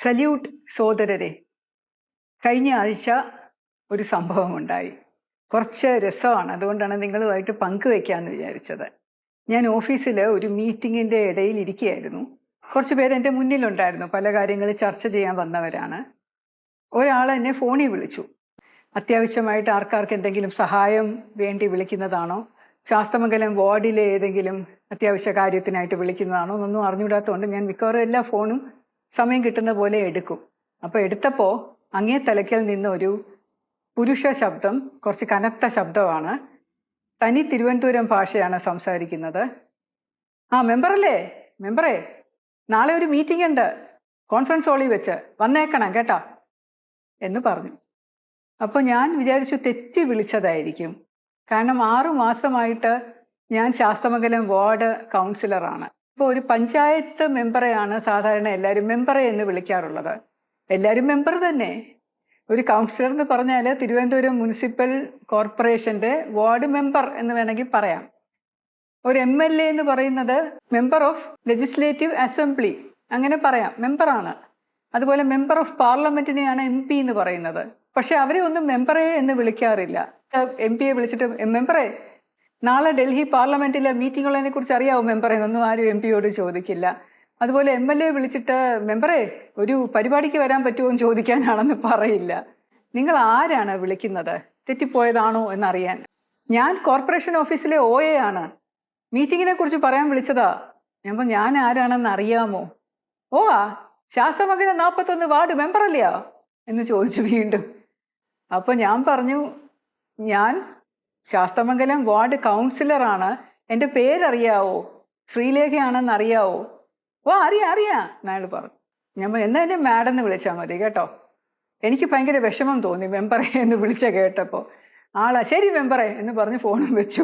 Salute സോദരരെ. കഴിഞ്ഞ ആഴ്ച ഒരു സംഭവമുണ്ടായി. കുറച്ച് രസമാണ്, അതുകൊണ്ടാണ് നിങ്ങളുമായിട്ട് പങ്കുവയ്ക്കാമെന്ന് വിചാരിച്ചത്. ഞാൻ ഓഫീസിൽ ഒരു മീറ്റിങ്ങിൻ്റെ ഇടയിൽ ഇരിക്കുകയായിരുന്നു. കുറച്ച് പേര് എൻ്റെ മുന്നിലുണ്ടായിരുന്നു, പല കാര്യങ്ങൾ ചർച്ച ചെയ്യാൻ വന്നവരാണ്. ഒരാൾ എന്നെ ഫോണിൽ വിളിച്ചു. അത്യാവശ്യമായിട്ട് ആർക്കാർക്ക് എന്തെങ്കിലും സഹായം വേണ്ടി വിളിക്കുന്നതാണോ, ശാസ്തമംഗലം വാർഡിലെ ഏതെങ്കിലും അത്യാവശ്യ കാര്യത്തിനായിട്ട് വിളിക്കുന്നതാണോ എന്നൊന്നും അറിഞ്ഞുകൂടാത്തതുകൊണ്ട് ഞാൻ മിക്കവാറും എല്ലാ ഫോണും സമയം കിട്ടുന്ന പോലെ എടുക്കും. അപ്പോൾ എടുത്തപ്പോൾ അങ്ങേ തലയ്ക്കൽ നിന്ന് ഒരു പുരുഷ ശബ്ദം, കുറച്ച് കനത്ത ശബ്ദമാണ്. തനി തിരുവനന്തപുരം ഭാഷയാണ് സംസാരിക്കുന്നത്. മെമ്പറല്ലേ, മെമ്പറേ, നാളെ ഒരു മീറ്റിംഗ് ഉണ്ട്, കോൺഫറൻസ് ഹാളിൽ വെച്ച് വന്നേക്കണം കേട്ടോ എന്ന് പറഞ്ഞു. അപ്പോൾ ഞാൻ വിചാരിച്ചു തെറ്റി വിളിച്ചതായിരിക്കും. കാരണം 6 മാസമായിട്ട് ഞാൻ ശാസ്തമംഗലം വാർഡ് കൗൺസിലറാണ്. ഇപ്പോൾ ഒരു പഞ്ചായത്ത് മെമ്പറെയാണ് സാധാരണ എല്ലാവരും മെമ്പറെ എന്ന് വിളിക്കാറുള്ളത്. എല്ലാവരും മെമ്പർ തന്നെ. ഒരു കൗൺസിലർ എന്ന് പറഞ്ഞാൽ തിരുവനന്തപുരം മുനിസിപ്പൽ കോർപ്പറേഷൻ്റെ വാർഡ് മെമ്പർ എന്ന് വേണമെങ്കിൽ പറയാം. ഒരു MLA എന്ന് പറയുന്നത് മെമ്പർ ഓഫ് ലെജിസ്ലേറ്റീവ് അസംബ്ലി, അങ്ങനെ പറയാം, മെമ്പറാണ്. അതുപോലെ മെമ്പർ ഓഫ് പാർലമെന്റിനെയാണ് MP എന്ന് പറയുന്നത്. പക്ഷെ അവരെ ഒന്നും മെമ്പറെ എന്ന് വിളിക്കാറില്ല. MP വിളിച്ചിട്ട് മെമ്പറെ, നാളെ ഡൽഹി പാർലമെന്റിലെ മീറ്റിങ്ങുള്ളതിനെ കുറിച്ച് അറിയാവോ മെമ്പറെ എന്നൊന്നും ആരും MP ചോദിക്കില്ല. അതുപോലെ MLA വിളിച്ചിട്ട് മെമ്പറെ ഒരു പരിപാടിക്ക് വരാൻ പറ്റുമോ എന്ന് ചോദിക്കാനാണെന്ന് പറയില്ല. നിങ്ങൾ ആരാണ് വിളിക്കുന്നത്? തെറ്റിപ്പോയതാണോ എന്നറിയാൻ. ഞാൻ കോർപ്പറേഷൻ ഓഫീസിലെ OA ആണ്, മീറ്റിങ്ങിനെ കുറിച്ച് പറയാൻ വിളിച്ചതാ. ഞാൻ ആരാണെന്ന് അറിയാമോ? ശാസ്തമംഗലം 41 വാർഡ് മെമ്പറല്ലയോ എന്ന് ചോദിച്ചു വീണ്ടും. അപ്പോൾ ഞാൻ പറഞ്ഞു, ഞാൻ ശാസ്തമംഗലം വാർഡ് കൗൺസിലറാണ്, എൻ്റെ പേരറിയാവോ, ശ്രീലേഖയാണെന്ന് അറിയാവോ? അറിയാം എന്നയാൾ പറഞ്ഞു. എന്നാ എന്നെ മാഡം എന്ന് വിളിച്ചാൽ മതി കേട്ടോ. എനിക്ക് ഭയങ്കര വിഷമം തോന്നി മെമ്പറെ എന്ന് വിളിച്ച കേട്ടപ്പോൾ. ശരി മെമ്പറെ എന്ന് പറഞ്ഞ് ഫോണും വെച്ചു.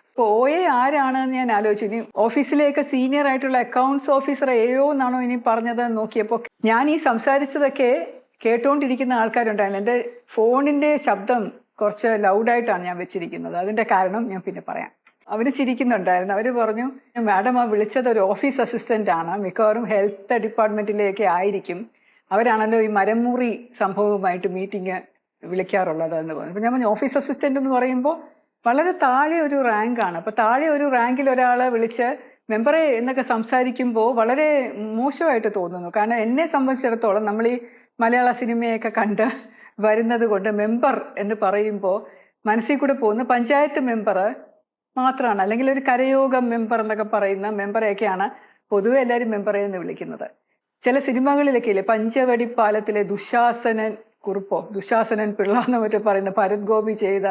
അപ്പോൾ OA ആരാണെന്ന് ഞാൻ ആലോചിച്ചു. ഇനി ഓഫീസിലേക്ക് സീനിയർ ആയിട്ടുള്ള അക്കൗണ്ട്സ് ഓഫീസർ AO എന്നാണോ ഇനി പറഞ്ഞത് നോക്കിയപ്പോൾ ഞാൻ ഈ സംസാരിച്ചതൊക്കെ കേട്ടുകൊണ്ടിരിക്കുന്ന ആൾക്കാരുണ്ടായിരുന്നു. എൻ്റെ ഫോണിൻ്റെ ശബ്ദം കുറച്ച് ലൗഡായിട്ടാണ് ഞാൻ വെച്ചിരിക്കുന്നത്. അതിൻ്റെ കാരണം ഞാൻ പിന്നെ പറയാം. അവർ ചിരിക്കുന്നുണ്ടായിരുന്നു. അവർ പറഞ്ഞു, മാഡം വിളിച്ചത് ഒരു ഓഫീസ് അസിസ്റ്റൻ്റ് ആണ്, മിക്കവാറും ഹെൽത്ത് ഡിപ്പാർട്ട്മെൻറ്റിലേക്ക് ആയിരിക്കും, അവരാണല്ലോ ഈ മരമുറി സംഭവവുമായിട്ട് മീറ്റിംഗ് വിളിക്കാറുള്ളത് എന്ന് പറഞ്ഞു. അപ്പോൾ ഞാൻ പറഞ്ഞു, ഓഫീസ് അസിസ്റ്റൻ്റ് എന്ന് പറയുമ്പോൾ വളരെ താഴെ ഒരു റാങ്കാണ്. അപ്പോൾ താഴെ ഒരു റാങ്കിൽ ഒരാളെ വിളിച്ച് മെമ്പറെ എന്നൊക്കെ സംസാരിക്കുമ്പോൾ വളരെ മോശമായിട്ട് തോന്നുന്നു. കാരണം എന്നെ സംബന്ധിച്ചിടത്തോളം നമ്മൾ ഈ മലയാള സിനിമയൊക്കെ കണ്ട് വരുന്നത് കൊണ്ട് മെമ്പർ എന്ന് പറയുമ്പോൾ മനസ്സിൽ കൂടെ പോകുന്ന പഞ്ചായത്ത് മെമ്പർ മാത്രമാണ്, അല്ലെങ്കിൽ ഒരു കരയോഗം മെമ്പർ എന്നൊക്കെ പറയുന്ന മെമ്പറെയൊക്കെയാണ് പൊതുവെ എല്ലാവരും മെമ്പറെ എന്ന് വിളിക്കുന്നത്. ചില സിനിമകളിലൊക്കെ ഇല്ലേ, പഞ്ചവടിപ്പാലത്തിലെ ദുശാസനൻ കുറുപ്പോ ദുശാസനൻ പിള്ള എന്ന് മറ്റോ പറയുന്ന ഭരത് ഗോപി ചെയ്ത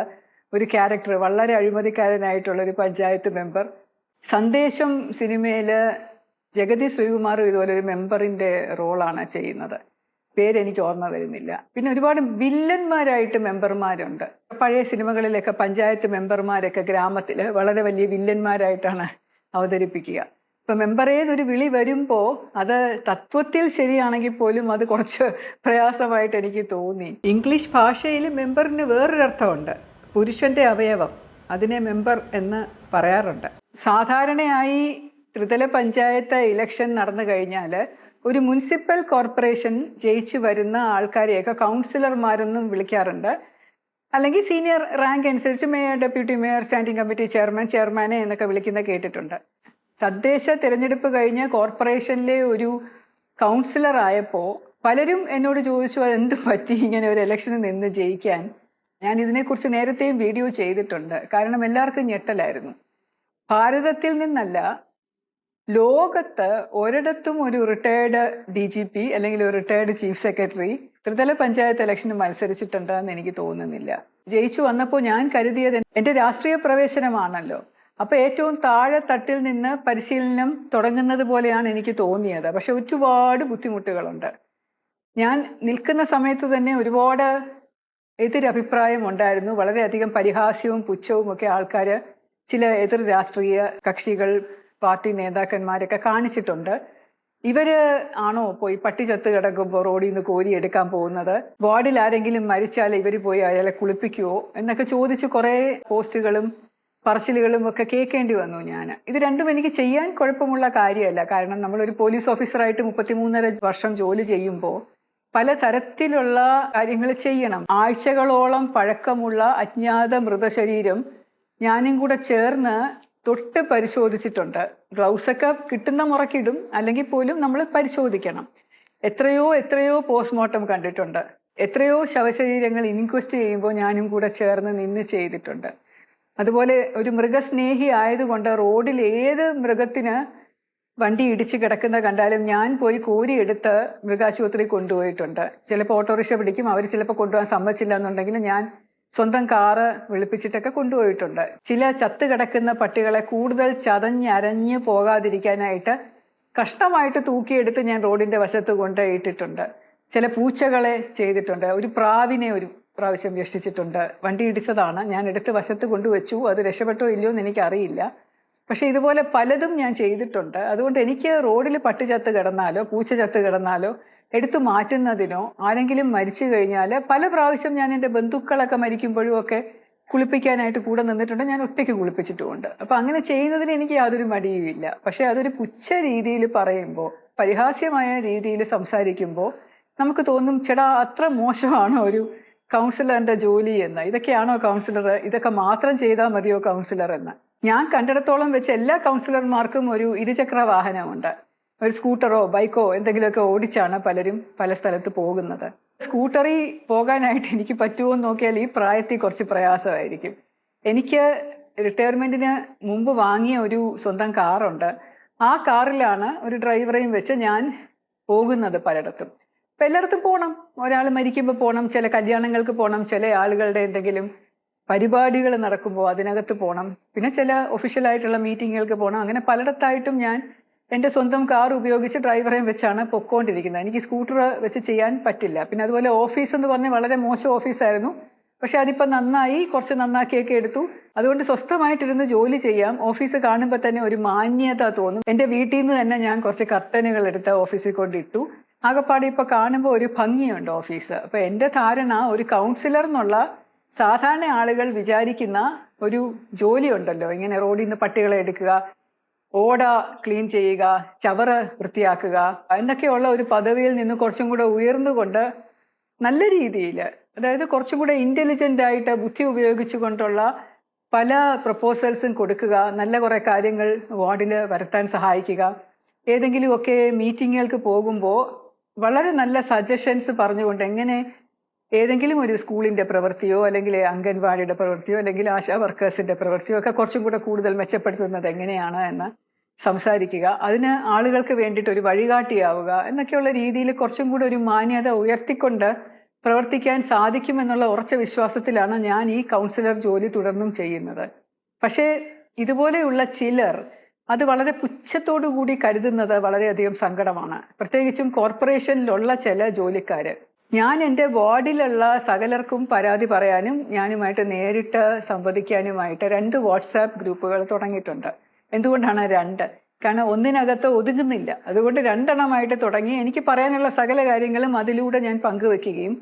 ഒരു ക്യാരക്ടർ, വളരെ അഴിമതിക്കാരനായിട്ടുള്ളൊരു പഞ്ചായത്ത് മെമ്പർ. സന്ദേശം സിനിമയിൽ ജഗതി ശ്രീകുമാറും ഇതുപോലെ ഒരു മെമ്പറിൻ്റെ റോളാണ് ചെയ്യുന്നത്. പേരെനിക്ക് ഓർമ്മ വരുന്നില്ല. പിന്നെ ഒരുപാട് വില്ലന്മാരായിട്ട് മെമ്പർമാരുണ്ട്. പഴയ സിനിമകളിലൊക്കെ പഞ്ചായത്ത് മെമ്പർമാരൊക്കെ ഗ്രാമത്തിൽ വളരെ വലിയ വില്ലന്മാരായിട്ടാണ് അവതരിപ്പിക്കുക. ഇപ്പം മെമ്പറേന്നൊരു വിളി വരുമ്പോൾ അത് തത്വത്തിൽ ശരിയാണെങ്കിൽ പോലും അത് കുറച്ച് പ്രയാസമായിട്ട് എനിക്ക് തോന്നി. ഇംഗ്ലീഷ് ഭാഷയിൽ മെമ്പറിന് വേറൊരർത്ഥമുണ്ട്, പുരുഷൻ്റെ അവയവം, അതിനെ മെമ്പർ എന്ന് പറയാറുണ്ട്. സാധാരണയായി ത്രിതല പഞ്ചായത്ത് ഇലക്ഷൻ നടന്നു കഴിഞ്ഞാൽ ഒരു മുനിസിപ്പൽ കോർപ്പറേഷൻ ജയിച്ചു വരുന്ന ആൾക്കാരെയൊക്കെ കൗൺസിലർമാരെന്നും വിളിക്കാറുണ്ട്. അല്ലെങ്കിൽ സീനിയർ റാങ്ക് അനുസരിച്ച് mayor, deputy mayor, standing committee chairman, ചെയർമാനെ എന്നൊക്കെ വിളിക്കുന്ന കേട്ടിട്ടുണ്ട്. തദ്ദേശ തിരഞ്ഞെടുപ്പ് കഴിഞ്ഞ് കോർപ്പറേഷനിലെ ഒരു കൗൺസിലർ ആയപ്പോൾ പലരും എന്നോട് ചോദിച്ചു, അതെന്ത് പറ്റി ഇങ്ങനെ ഒരു ഇലക്ഷനിൽ നിന്ന് ജയിക്കാൻ. ഞാൻ ഇതിനെക്കുറിച്ച് നേരത്തെയും വീഡിയോ ചെയ്തിട്ടുണ്ട്. കാരണം എല്ലാവർക്കും ഞെട്ടലായിരുന്നു. ഭാരതത്തിൽ നിന്നല്ല, ലോകത്ത് ഒരിടത്തും ഒരു റിട്ടയർഡ് DGP അല്ലെങ്കിൽ ഒരു റിട്ടയർഡ് ചീഫ് സെക്രട്ടറി ത്രിതല പഞ്ചായത്ത് ഇലക്ഷന് മത്സരിച്ചിട്ടുണ്ടെന്ന് എനിക്ക് തോന്നുന്നില്ല. ജയിച്ചു വന്നപ്പോൾ ഞാൻ കരുതിയത് എൻ്റെ രാഷ്ട്രീയ പ്രവേശനമാണല്ലോ, അപ്പോൾ ഏറ്റവും താഴെ തട്ടിൽ നിന്ന് പരിശീലനം തുടങ്ങുന്നത് പോലെയാണ് എനിക്ക് തോന്നിയത്. പക്ഷെ ഒരുപാട് ബുദ്ധിമുട്ടുകളുണ്ട്. ഞാൻ നിൽക്കുന്ന സമയത്ത് തന്നെ ഒരുപാട് എതിരഭിപ്രായം ഉണ്ടായിരുന്നു. വളരെയധികം പരിഹാസ്യവും പുച്ഛവും ഒക്കെ ആൾക്കാർ, ചില എതിർ രാഷ്ട്രീയ കക്ഷികൾ, പാർട്ടി നേതാക്കന്മാരൊക്കെ കാണിച്ചിട്ടുണ്ട്. ഇവർ ആണോ പോയി പട്ടി ചത്ത് കിടക്കുമ്പോൾ റോഡിൽ നിന്ന് കോരി എടുക്കാൻ പോകുന്നത്? വാർഡിൽ ആരെങ്കിലും മരിച്ചാൽ ഇവർ പോയി അയാളെ കുളിപ്പിക്കുമോ എന്നൊക്കെ ചോദിച്ച് കുറേ പോസ്റ്റുകളും പറച്ചിലുകളും ഒക്കെ കേൾക്കേണ്ടി വന്നു ഞാൻ. ഇത് രണ്ടും എനിക്ക് ചെയ്യാൻ കുഴപ്പമുള്ള കാര്യമല്ല. കാരണം നമ്മളൊരു പോലീസ് ഓഫീസറായിട്ട് 33.5 വർഷം ജോലി ചെയ്യുമ്പോൾ പല തരത്തിലുള്ള കാര്യങ്ങൾ ചെയ്യണം. ആഴ്ചകളോളം പഴക്കമുള്ള അജ്ഞാത മൃതശരീരം ഞാനും കൂടെ ചേർന്ന് തൊട്ട് പരിശോധിച്ചിട്ടുണ്ട്. ഗ്ലൗസൊക്കെ കിട്ടുന്ന മുറക്കിടും, അല്ലെങ്കിൽ പോലും നമ്മൾ പരിശോധിക്കണം. എത്രയോ പോസ്റ്റ്മോർട്ടം കണ്ടിട്ടുണ്ട്. എത്രയോ ശവശരീരങ്ങൾ ഇൻക്വസ്റ്റ് ചെയ്യുമ്പോൾ ഞാനും കൂടെ ചേർന്ന് നിന്ന് ചെയ്തിട്ടുണ്ട്. അതുപോലെ ഒരു മൃഗസ്നേഹി ആയതുകൊണ്ട് റോഡിൽ ഏത് മൃഗത്തിന് വണ്ടി ഇടിച്ച് കിടക്കുന്ന കണ്ടാലും ഞാൻ പോയി കോരിയെടുത്ത് മൃഗാശുപത്രി കൊണ്ടുപോയിട്ടുണ്ട്. ചിലപ്പോൾ ഓട്ടോറിക്ഷ പിടിക്കും, അവർ ചിലപ്പോൾ കൊണ്ടുപോകാൻ സമ്മതിച്ചില്ല എന്നുണ്ടെങ്കിൽ ഞാൻ സ്വന്തം കാറ് വിളിപ്പിച്ചിട്ടൊക്കെ കൊണ്ടുപോയിട്ടുണ്ട്. ചില ചത്ത് കിടക്കുന്ന പട്ടികളെ കൂടുതൽ ചതഞ്ഞരഞ്ഞ് പോകാതിരിക്കാനായിട്ട് കഷ്ടമായിട്ട് തൂക്കിയെടുത്ത് ഞാൻ റോഡിൻ്റെ വശത്ത് കൊണ്ട് ഇട്ടിട്ടുണ്ട്. ചില പൂച്ചകളെ ചെയ്തിട്ടുണ്ട്. ഒരു പ്രാവിനെ ഒരു പ്രാവശ്യം രക്ഷിച്ചിട്ടുണ്ട്. വണ്ടി ഇടിച്ചതാണ്, ഞാൻ എടുത്ത് വശത്ത് കൊണ്ടുവച്ചു. അത് രക്ഷപ്പെട്ടോ ഇല്ലയോ എന്ന് എനിക്കറിയില്ല. പക്ഷെ ഇതുപോലെ പലതും ഞാൻ ചെയ്തിട്ടുണ്ട്. അതുകൊണ്ട് എനിക്ക് റോഡിൽ പട്ടി ചത്ത് കിടന്നാലോ പൂച്ച ചത്ത് കിടന്നാലോ എടുത്തു മാറ്റുന്നതിനോ ആരെങ്കിലും മരിച്ചു കഴിഞ്ഞാൽ പല പ്രാവശ്യം ഞാൻ എൻ്റെ ബന്ധുക്കളൊക്കെ മരിക്കുമ്പോഴും ഒക്കെ കുളിപ്പിക്കാനായിട്ട് കൂടെ നിന്നിട്ടുണ്ട്. ഞാൻ ഒറ്റയ്ക്ക് കുളിപ്പിച്ചിട്ടുമുണ്ട്. അപ്പം അങ്ങനെ ചെയ്യുന്നതിന് എനിക്ക് യാതൊരു മടിയുമില്ല. പക്ഷേ അതൊരു പുച്ഛ രീതിയിൽ പറയുമ്പോൾ, പരിഹാസ്യമായ രീതിയിൽ സംസാരിക്കുമ്പോൾ നമുക്ക് തോന്നും, ചേട്ടാ അത്ര മോശമാണോ ഒരു കൗൺസിലറിൻ്റെ ജോലി എന്ന്? ഇതൊക്കെയാണോ കൗൺസിലർ? ഇതൊക്കെ മാത്രം ചെയ്താൽ മതിയോ കൗൺസിലർ എന്ന്? ഞാൻ കണ്ടിടത്തോളം വെച്ച് എല്ലാ കൗൺസിലർമാർക്കും ഒരു ഇരുചക്ര വാഹനമുണ്ട്. ഒരു സ്കൂട്ടറോ ബൈക്കോ എന്തെങ്കിലുമൊക്കെ ഓടിച്ചാണ് പലരും പല സ്ഥലത്ത് പോകുന്നത്. സ്കൂട്ടറിൽ പോകാനായിട്ട് എനിക്ക് പറ്റുമോ എന്ന് നോക്കിയാൽ ഈ പ്രായത്തിൽ കുറച്ച് പ്രയാസമായിരിക്കും. എനിക്ക് റിട്ടയർമെൻറ്റിന് മുമ്പ് വാങ്ങിയ ഒരു സ്വന്തം കാറുണ്ട്. ആ കാറിലാണ് ഒരു ഡ്രൈവറെയും വെച്ച് ഞാൻ പോകുന്നത് പലയിടത്തും. അപ്പം എല്ലായിടത്തും പോകണം. ഒരാൾ മരിക്കുമ്പോൾ പോകണം, ചില കല്യാണങ്ങൾക്ക് പോകണം, ചില ആളുകളുടെ എന്തെങ്കിലും പരിപാടികൾ നടക്കുമ്പോൾ അതിനകത്ത് പോകണം, പിന്നെ ചില ഒഫീഷ്യലായിട്ടുള്ള മീറ്റിങ്ങുകൾക്ക് പോകണം. അങ്ങനെ പലയിടത്തായിട്ടും ഞാൻ എൻ്റെ സ്വന്തം കാർ ഉപയോഗിച്ച് ഡ്രൈവറെയും വെച്ചാണ് പൊക്കോണ്ടിരിക്കുന്നത്. എനിക്ക് സ്കൂട്ടർ വെച്ച് ചെയ്യാൻ പറ്റില്ല. പിന്നെ അതുപോലെ ഓഫീസ് എന്ന് പറഞ്ഞാൽ വളരെ മോശം ഓഫീസായിരുന്നു. പക്ഷെ അതിപ്പോൾ നന്നായി, കുറച്ച് നന്നാക്കിയൊക്കെ എടുത്തു. അതുകൊണ്ട് സ്വസ്ഥമായിട്ടിരുന്ന് ജോലി ചെയ്യാം. ഓഫീസ് കാണുമ്പോൾ തന്നെ ഒരു മാന്യത തോന്നും. എൻ്റെ വീട്ടിൽ നിന്ന് തന്നെ ഞാൻ കുറച്ച് കർട്ടനുകൾ എടുത്ത് ഓഫീസിൽ കൊണ്ടിട്ടു. ആകെപ്പാടെ ഇപ്പോൾ കാണുമ്പോൾ ഒരു ഭംഗിയുണ്ട് ഓഫീസ്. അപ്പോൾ എൻ്റെ ധാരണ ഒരു കൗൺസിലർ എന്നുള്ള സാധാരണ ആളുകൾ വിചാരിക്കുന്ന ഒരു ജോലി ഉണ്ടല്ലോ, ഇങ്ങനെ റോഡിൽ നിന്ന് പട്ടികളെ എടുക്കുക, ഓട ക്ലീൻ ചെയ്യുക, ചവറ് വൃത്തിയാക്കുക എന്നൊക്കെയുള്ള ഒരു പദവിയിൽ നിന്ന് കുറച്ചും കൂടെ ഉയർന്നുകൊണ്ട് നല്ല രീതിയിൽ, അതായത് കുറച്ചും കൂടെ ഇൻ്റലിജൻ്റ് ആയിട്ട് ബുദ്ധി ഉപയോഗിച്ചുകൊണ്ടുള്ള പല പ്രപ്പോസൽസും കൊടുക്കുക, നല്ല കുറേ കാര്യങ്ങൾ വാർഡിൽ വരുത്താൻ സഹായിക്കുക, ഏതെങ്കിലുമൊക്കെ മീറ്റിങ്ങുകൾക്ക് പോകുമ്പോൾ വളരെ നല്ല സജഷൻസ് പറഞ്ഞുകൊണ്ട് എങ്ങനെ ഏതെങ്കിലും ഒരു സ്കൂളിൻ്റെ പ്രവൃത്തിയോ അല്ലെങ്കിൽ അംഗൻവാടിയുടെ പ്രവൃത്തിയോ അല്ലെങ്കിൽ ആശാ വർക്കേഴ്സിൻ്റെ പ്രവൃത്തിയോ ഒക്കെ കുറച്ചും കൂടെ കൂടുതൽ മെച്ചപ്പെടുത്തുന്നത് എങ്ങനെയാണ് എന്ന് സംസാരിക്കുക, അതിന് ആളുകൾക്ക് വേണ്ടിയിട്ട് ഒരു വഴികാട്ടിയാവുക എന്നൊക്കെയുള്ള രീതിയിൽ കുറച്ചും കൂടെ ഒരു മാന്യത ഉയർത്തിക്കൊണ്ട് പ്രവർത്തിക്കാൻ സാധിക്കുമെന്നുള്ള ഉറച്ച വിശ്വാസത്തിലാണ് ഞാൻ ഈ കൗൺസിലർ ജോലി തുടർന്നും ചെയ്യുന്നത്. പക്ഷേ ഇതുപോലെയുള്ള ചിലർ അത് വളരെ പുച്ഛത്തോടു കൂടി കരുതുന്നത് വളരെയധികം സങ്കടമാണ്. പ്രത്യേകിച്ചും കോർപ്പറേഷനിലുള്ള ചില ജോലിക്കാർ. ഞാൻ എൻ്റെ വാർഡിലുള്ള സകലർക്കും പരാതി പറയാനും ഞാനുമായിട്ട് നേരിട്ട് സംവദിക്കാനുമായിട്ട് 2 വാട്സാപ്പ് ഗ്രൂപ്പുകൾ തുടങ്ങിയിട്ടുണ്ട്. എന്തുകൊണ്ടാണ് 2? കാരണം ഒന്നിനകത്ത് ഒതുങ്ങുന്നില്ല. അതുകൊണ്ട് 2 എണ്ണമായിട്ട് തുടങ്ങി എനിക്ക് പറയാനുള്ള സകല കാര്യങ്ങളും അതിലൂടെ ഞാൻ പങ്കുവെക്കുകയും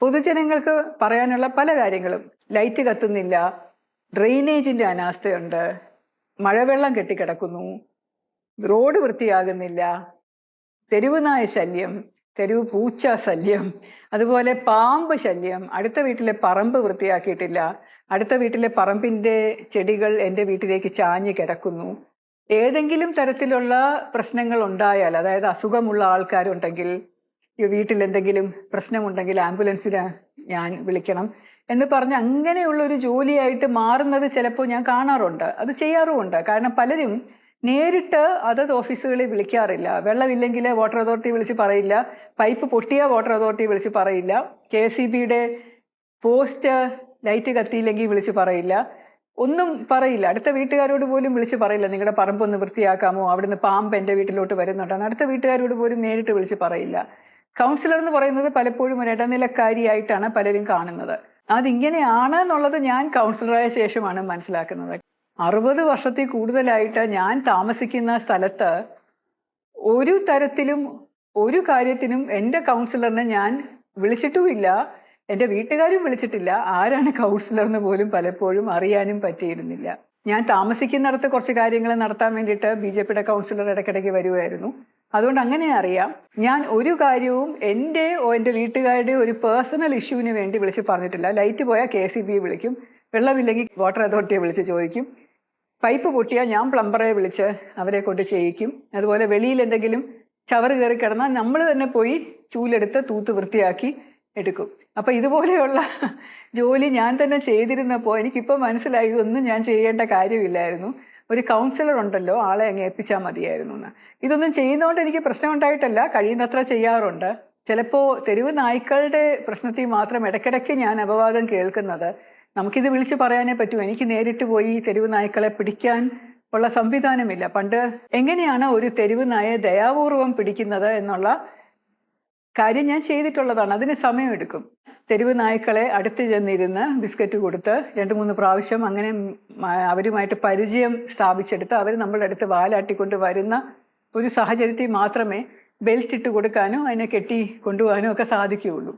പൊതുജനങ്ങൾക്ക് പറയാനുള്ള പല കാര്യങ്ങളും, ലൈറ്റ് കത്തുന്നില്ല, ഡ്രെയിനേജിൻ്റെ അനാസ്ഥയുണ്ട്, മഴവെള്ളം കെട്ടിക്കിടക്കുന്നു, റോഡ് വൃത്തിയാകുന്നില്ല, തെരുവ് നായ ശല്യം, തെരുവ് പൂച്ച ശല്യം, അതുപോലെ പാമ്പ് ശല്യം, അടുത്ത വീട്ടിലെ പറമ്പ് വൃത്തിയാക്കിയിട്ടില്ല, അടുത്ത വീട്ടിലെ പറമ്പിൻ്റെ ചെടികൾ എൻ്റെ വീട്ടിലേക്ക് ചാഞ്ഞ് കിടക്കുന്നു, ഏതെങ്കിലും തരത്തിലുള്ള പ്രശ്നങ്ങൾ ഉണ്ടായാൽ, അതായത് അസുഖമുള്ള ആൾക്കാരുണ്ടെങ്കിൽ, ഈ വീട്ടിൽ എന്തെങ്കിലും പ്രശ്നമുണ്ടെങ്കിൽ ആംബുലൻസിന് ഞാൻ വിളിക്കണം എന്ന് പറഞ്ഞ് അങ്ങനെയുള്ളൊരു ജോലിയായിട്ട് മാറുന്നത് ചിലപ്പോൾ ഞാൻ കാണാറുണ്ട്. അത് ചെയ്യാറുമുണ്ട്. കാരണം പലരും നേരിട്ട് അതത് ഓഫീസുകളിൽ വിളിക്കാറില്ല. വെള്ളമില്ലെങ്കിൽ വാട്ടർ അതോറിറ്റി വിളിച്ച് പറയില്ല, പൈപ്പ് പൊട്ടിയ വാട്ടർ അതോറിറ്റി വിളിച്ച് പറയില്ല, KSEBയുടെ പോസ്റ്റ് ലൈറ്റ് കത്തിയില്ലെങ്കിൽ വിളിച്ച് പറയില്ല, ഒന്നും പറയില്ല. അടുത്ത വീട്ടുകാരോട് പോലും വിളിച്ച് പറയില്ല, നിങ്ങളുടെ പറമ്പൊന്ന് വൃത്തിയാക്കാമോ, അവിടുന്ന് പാമ്പ് എൻ്റെ വീട്ടിലോട്ട് വരുന്നുണ്ടെന്ന് അടുത്ത വീട്ടുകാരോട് പോലും നേരിട്ട് വിളിച്ച് പറയില്ല. കൗൺസിലർ എന്ന് പറയുന്നത് പലപ്പോഴും ഒരു ഇടനിലക്കാരിയായിട്ടാണ് പലരും കാണുന്നത്. അതിങ്ങനെയാണ് എന്നുള്ളത് ഞാൻ കൗൺസിലറായ ശേഷമാണ് മനസ്സിലാക്കുന്നത്. 60 വർഷത്തിൽ കൂടുതലായിട്ട് ഞാൻ താമസിക്കുന്ന സ്ഥലത്ത് ഒരു തരത്തിലും ഒരു കാര്യത്തിനും എൻ്റെ കൗൺസിലറിനെ ഞാൻ വിളിച്ചിട്ടുമില്ല, എൻ്റെ വീട്ടുകാരും വിളിച്ചിട്ടില്ല. ആരാണ് കൗൺസിലർ എന്ന് പോലും പലപ്പോഴും അറിയാനും പറ്റിയിരുന്നില്ല. ഞാൻ താമസിക്കുന്നിടത്ത് കുറച്ച് കാര്യങ്ങൾ നടത്താൻ വേണ്ടിയിട്ട് BJPയുടെ കൗൺസിലർ ഇടയ്ക്കിടയ്ക്ക് വരുമായിരുന്നു. അതുകൊണ്ട് അങ്ങനെ അറിയാം. ഞാൻ ഒരു കാര്യവും എൻ്റെ വീട്ടുകാരുടെ ഒരു പേഴ്സണൽ ഇഷ്യൂവിന് വേണ്ടി വിളിച്ച് പറഞ്ഞിട്ടില്ല. ലൈറ്റ് പോയാൽ KCB വിളിക്കും, വെള്ളമില്ലെങ്കിൽ വാട്ടർ അതോറിറ്റിയെ വിളിച്ച് ചോദിക്കും, പൈപ്പ് പൊട്ടിയാൽ ഞാൻ പ്ലംബറെ വിളിച്ച് അവരെ കൊണ്ട് ചെയ്യിക്കും. അതുപോലെ വെളിയിൽ എന്തെങ്കിലും ചവറ് കയറി കിടന്നാൽ നമ്മൾ തന്നെ പോയി ചൂലെടുത്ത് തൂത്ത് വൃത്തിയാക്കി എടുക്കും. അപ്പം ഇതുപോലെയുള്ള ജോലി ഞാൻ തന്നെ ചെയ്തിരുന്നപ്പോൾ എനിക്കിപ്പോൾ മനസ്സിലായി ഇതൊന്നും ഞാൻ ചെയ്യേണ്ട കാര്യമില്ലായിരുന്നു. ഒരു കൗൺസിലർ ഉണ്ടല്ലോ, ആളെ അങ്ങ് ഏൽപ്പിച്ചാൽ മതിയായിരുന്നു എന്ന്. ഇതൊന്നും ചെയ്യുന്നതുകൊണ്ട് എനിക്ക് പ്രശ്നം ഉണ്ടായിട്ടല്ല, കഴിയുന്നത്ര ചെയ്യാറുണ്ട്. ചിലപ്പോൾ തെരുവ് നായ്ക്കളുടെ പ്രശ്നത്തിൽ മാത്രം ഇടയ്ക്കിടയ്ക്ക് ഞാൻ അപവാദം കേൾക്കുന്നത്. നമുക്കിത് വിളിച്ച് പറയാനേ പറ്റൂ. എനിക്ക് നേരിട്ട് പോയി തെരുവ് നായ്ക്കളെ പിടിക്കാൻ ഉള്ള സംവിധാനമില്ല. പണ്ട് എങ്ങനെയാണ് ഒരു തെരുവ് നായെ ദയാപൂർവം പിടിക്കുന്നത് എന്നുള്ള കാര്യം ഞാൻ ചെയ്തിട്ടുള്ളതാണ്. അതിന് സമയമെടുക്കും. തെരുവ് നായ്ക്കളെ അടുത്ത് ചെന്നിരുന്ന് ബിസ്ക്കറ്റ് കൊടുത്ത് 2-3 പ്രാവശ്യം അങ്ങനെ അവരുമായിട്ട് പരിചയം സ്ഥാപിച്ചെടുത്ത് അവർ നമ്മളുടെ അടുത്ത് വാലാട്ടിക്കൊണ്ട് വരുന്ന ഒരു സാഹചര്യത്തിൽ മാത്രമേ ബെൽറ്റ് ഇട്ട് കൊടുക്കാനോ അതിനെ കെട്ടി കൊണ്ടുപോകാനോ ഒക്കെ സാധിക്കുകയുള്ളൂ.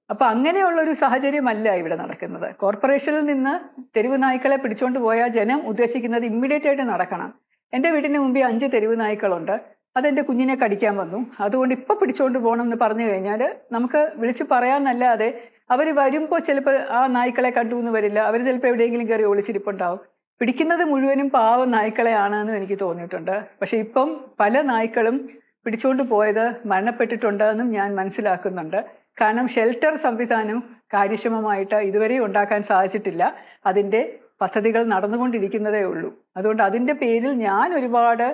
അപ്പം അങ്ങനെയുള്ളൊരു സാഹചര്യമല്ല ഇവിടെ നടക്കുന്നത്. കോർപ്പറേഷനിൽ നിന്ന് തെരുവ് നായ്ക്കളെ പിടിച്ചുകൊണ്ട് പോയാൽ ജനം ഉദ്ദേശിക്കുന്നത് ഇമ്മീഡിയറ്റ് ആയിട്ട് നടക്കണം. എൻ്റെ വീടിന് മുമ്പിൽ 5 തെരുവ് നായ്ക്കളുണ്ട്. അതെൻ്റെ കുഞ്ഞിനെ കടിക്കാൻ വന്നു, അതുകൊണ്ട് ഇപ്പം പിടിച്ചുകൊണ്ട് പോകണം എന്ന് പറഞ്ഞു കഴിഞ്ഞാൽ നമുക്ക് വിളിച്ച് പറയാമെന്നല്ലാതെ അവർ വരുമ്പോൾ ചിലപ്പോൾ ആ നായ്ക്കളെ കണ്ടു എന്ന് വരില്ല. അവർ ചിലപ്പോൾ എവിടെയെങ്കിലും കയറി ഒളിച്ചിരിപ്പുണ്ടാവും. പിടിക്കുന്നത് മുഴുവനും പാവം നായ്ക്കളെയാണെന്നും എനിക്ക് തോന്നിയിട്ടുണ്ട്. പക്ഷെ ഇപ്പം പല നായ്ക്കളും പിടിച്ചുകൊണ്ട് പോയത് മരണപ്പെട്ടിട്ടുണ്ട് എന്നും ഞാൻ മനസ്സിലാക്കുന്നുണ്ട്. കാരണം ഷെൽട്ടർ സംവിധാനം കാര്യക്ഷമമായിട്ട് ഇതുവരെ ഉണ്ടാക്കാൻ സാധിച്ചിട്ടില്ല. അതിൻ്റെ പദ്ധതികൾ നടന്നുകൊണ്ടിരിക്കുന്നതേ ഉള്ളൂ. അതുകൊണ്ട് അതിൻ്റെ പേരിൽ ഞാൻ ഒരുപാട്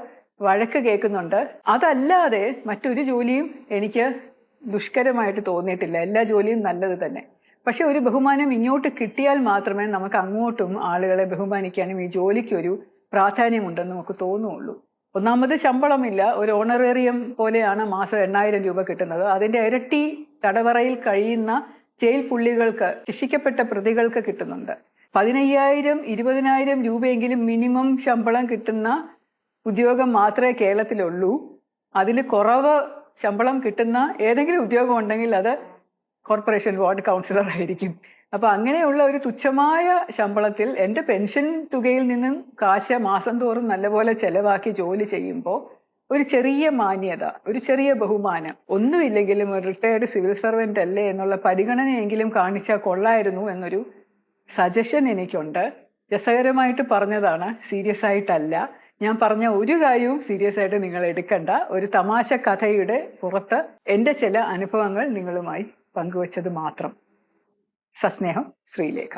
വഴക്ക് കേൾക്കുന്നുണ്ട്. അതല്ലാതെ മറ്റൊരു ജോലിയും എനിക്ക് ദുഷ്കരമായിട്ട് തോന്നിയിട്ടില്ല. എല്ലാ ജോലിയും നല്ലത് തന്നെ. പക്ഷെ ഒരു ബഹുമാനം ഇങ്ങോട്ട് കിട്ടിയാൽ മാത്രമേ നമുക്ക് അങ്ങോട്ടും ആളുകളെ ബഹുമാനിക്കാനും ഈ ജോലിക്കൊരു പ്രാധാന്യമുണ്ടെന്ന് നമുക്ക് തോന്നുള്ളൂ. ഒന്നാമത് ശമ്പളമില്ല. ഒരു ഓണറേറിയം പോലെയാണ് മാസം 8,000 രൂപ കിട്ടുന്നത്. അതിൻ്റെ ഇരട്ടി തടവറയിൽ കഴിയുന്ന ജയിൽ പുള്ളികൾക്ക്, ശിക്ഷിക്കപ്പെട്ട പ്രതികൾക്ക് കിട്ടുന്നുണ്ട്. 15,000 20,000 രൂപയെങ്കിലും മിനിമം ശമ്പളം കിട്ടുന്ന ഉദ്യോഗം മാത്രമേ കേരളത്തിലുള്ളൂ. അതിൽ കുറവ് ശമ്പളം കിട്ടുന്ന ഏതെങ്കിലും ഉദ്യോഗം ഉണ്ടെങ്കിൽ അത് കോർപ്പറേഷൻ വാർഡ് കൗൺസിലർ ആയിരിക്കും. അപ്പോൾ അങ്ങനെയുള്ള ഒരു തുച്ഛമായ ശമ്പളത്തിൽ എൻ്റെ പെൻഷൻ തുകയിൽ നിന്നും കാശ് മാസം തോറും നല്ലപോലെ ചെലവാക്കി ജോലി ചെയ്യുമ്പോൾ ഒരു ചെറിയ മാന്യത, ഒരു ചെറിയ ബഹുമാനം, ഒന്നുമില്ലെങ്കിലും ഒരു റിട്ടയർഡ് സിവിൽ സർവൻ്റ് അല്ലേ എന്നുള്ള പരിഗണനയെങ്കിലും കാണിച്ചാൽ കൊള്ളായിരുന്നു എന്നൊരു സജഷൻ എനിക്കുണ്ട്. രസകരമായിട്ട് പറഞ്ഞതാണ്, സീരിയസ് ആയിട്ടല്ല. ഞാൻ പറഞ്ഞ ഒരു കാര്യവും സീരിയസ് ആയിട്ട് നിങ്ങൾ എടുക്കണ്ട. ഒരു തമാശ കഥയുടെ പുറത്ത് എൻ്റെ ചില അനുഭവങ്ങൾ നിങ്ങളുമായി പങ്കുവച്ചത് മാത്രം. സസ്നേഹം, ശ്രീലേഖ.